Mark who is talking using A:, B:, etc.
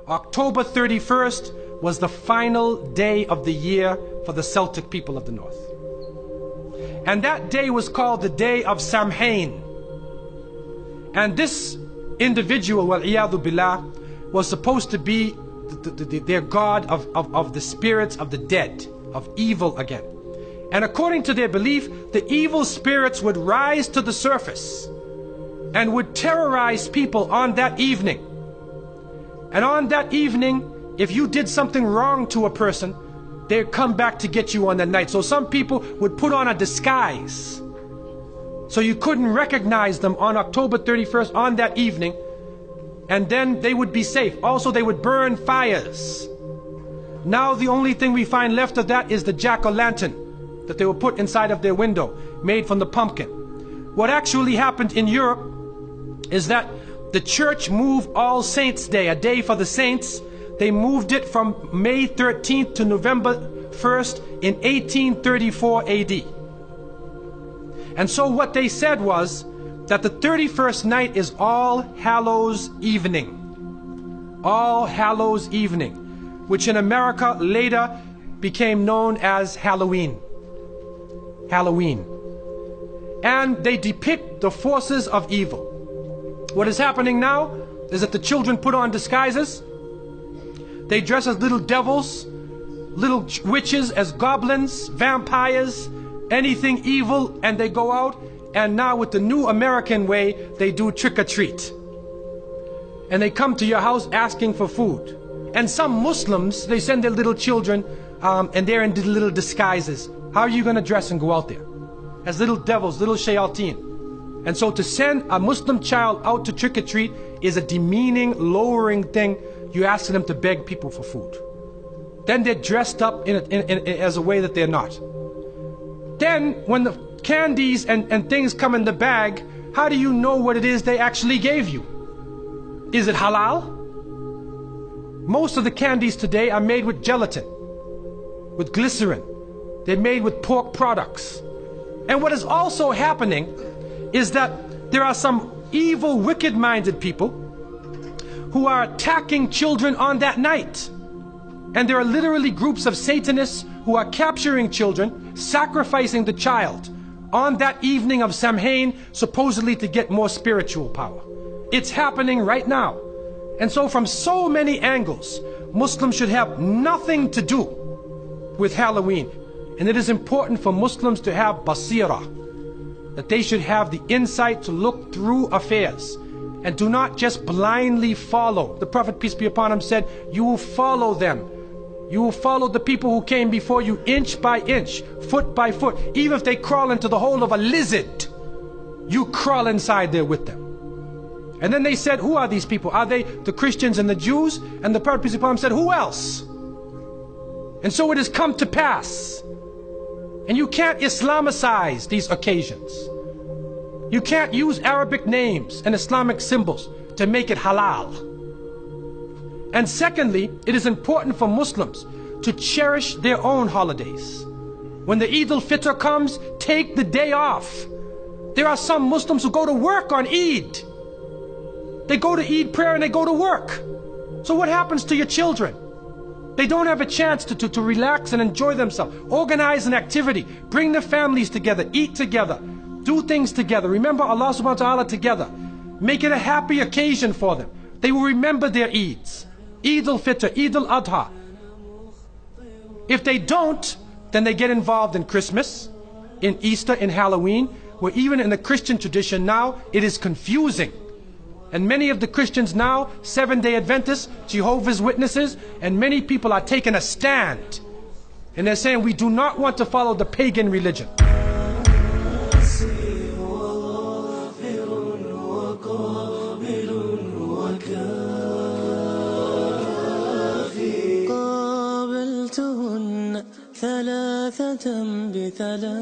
A: October 31st was the final day of the year for the Celtic people of the North. And that day was called the Day of Samhain. And this individual, wal-iyadhu billah, was supposed to be their god of the spirits of the dead, of evil again. And according to their belief, the evil spirits would rise to the surface and would terrorize people on that evening. And on that evening, if you did something wrong to a person, they'd come back to get you on that night. So some people would put on a disguise, so you couldn't recognize them on October 31st on that evening, and then they would be safe. Also, they would burn fires. Now the only thing we find left of that is the jack-o'-lantern that they will put inside of their window, made from the pumpkin. What actually happened in Europe is that the church moved All Saints' Day, a day for the saints. They moved it from May 13th to November 1st in 1834 AD. And so what they said was that the 31st night is All Hallows Evening. All Hallows Evening, which in America later became known as Halloween. Halloween. And they depict the forces of evil. What is happening now is that the children put on disguises. They dress as little devils, little witches, as goblins, vampires, anything evil, and they go out. And now with the new American way, they do trick-or-treat. And they come to your house asking for food. And some Muslims, they send their little children and they're in little disguises. How are you going to dress and go out there? As little devils, little shayateen. And so to send a Muslim child out to trick-or-treat is a demeaning, lowering thing. You ask them to beg people for food. Then they're dressed up as a way that they're not. Then when the candies and things come in the bag, how do you know what it is they actually gave you? Is it halal? Most of the candies today are made with gelatin, with glycerin. They're made with pork products. And what is also happening is that there are some evil, wicked-minded people who are attacking children on that night. And there are literally groups of Satanists who are capturing children, sacrificing the child on that evening of Samhain, supposedly to get more spiritual power. It's happening right now. And so from so many angles, Muslims should have nothing to do with Halloween. And it is important for Muslims to have basira, that they should have the insight to look through affairs and do not just blindly follow. The Prophet, peace be upon him, said, you will follow them. You will follow the people who came before you inch by inch, foot by foot. Even if they crawl into the hole of a lizard, you crawl inside there with them. And then they said, who are these people? Are they the Christians and the Jews? And the Prophet, peace be upon him, said, who else? And so it has come to pass. And you can't Islamicize these occasions. You can't use Arabic names and Islamic symbols to make it halal. And secondly, it is important for Muslims to cherish their own holidays. When the Eid al-Fitr comes, take the day off. There are some Muslims who go to work on Eid. They go to Eid prayer and they go to work. So what happens to your children? They don't have a chance to relax and enjoy themselves. Organize an activity. Bring their families together. Eat together. Do things together. Remember Allah subhanahu wa ta'ala together. Make it a happy occasion for them. They will remember their Eids. Eid al-Fitr, Eid al-Adha. If they don't, then they get involved in Christmas, in Easter, in Halloween, where even in the Christian tradition now, it is confusing. And many of the Christians now, Seventh-day Adventists, Jehovah's Witnesses, and many people are taking a stand. And they're saying we do not want to follow the pagan religion.
B: ثلاثة بثلاثة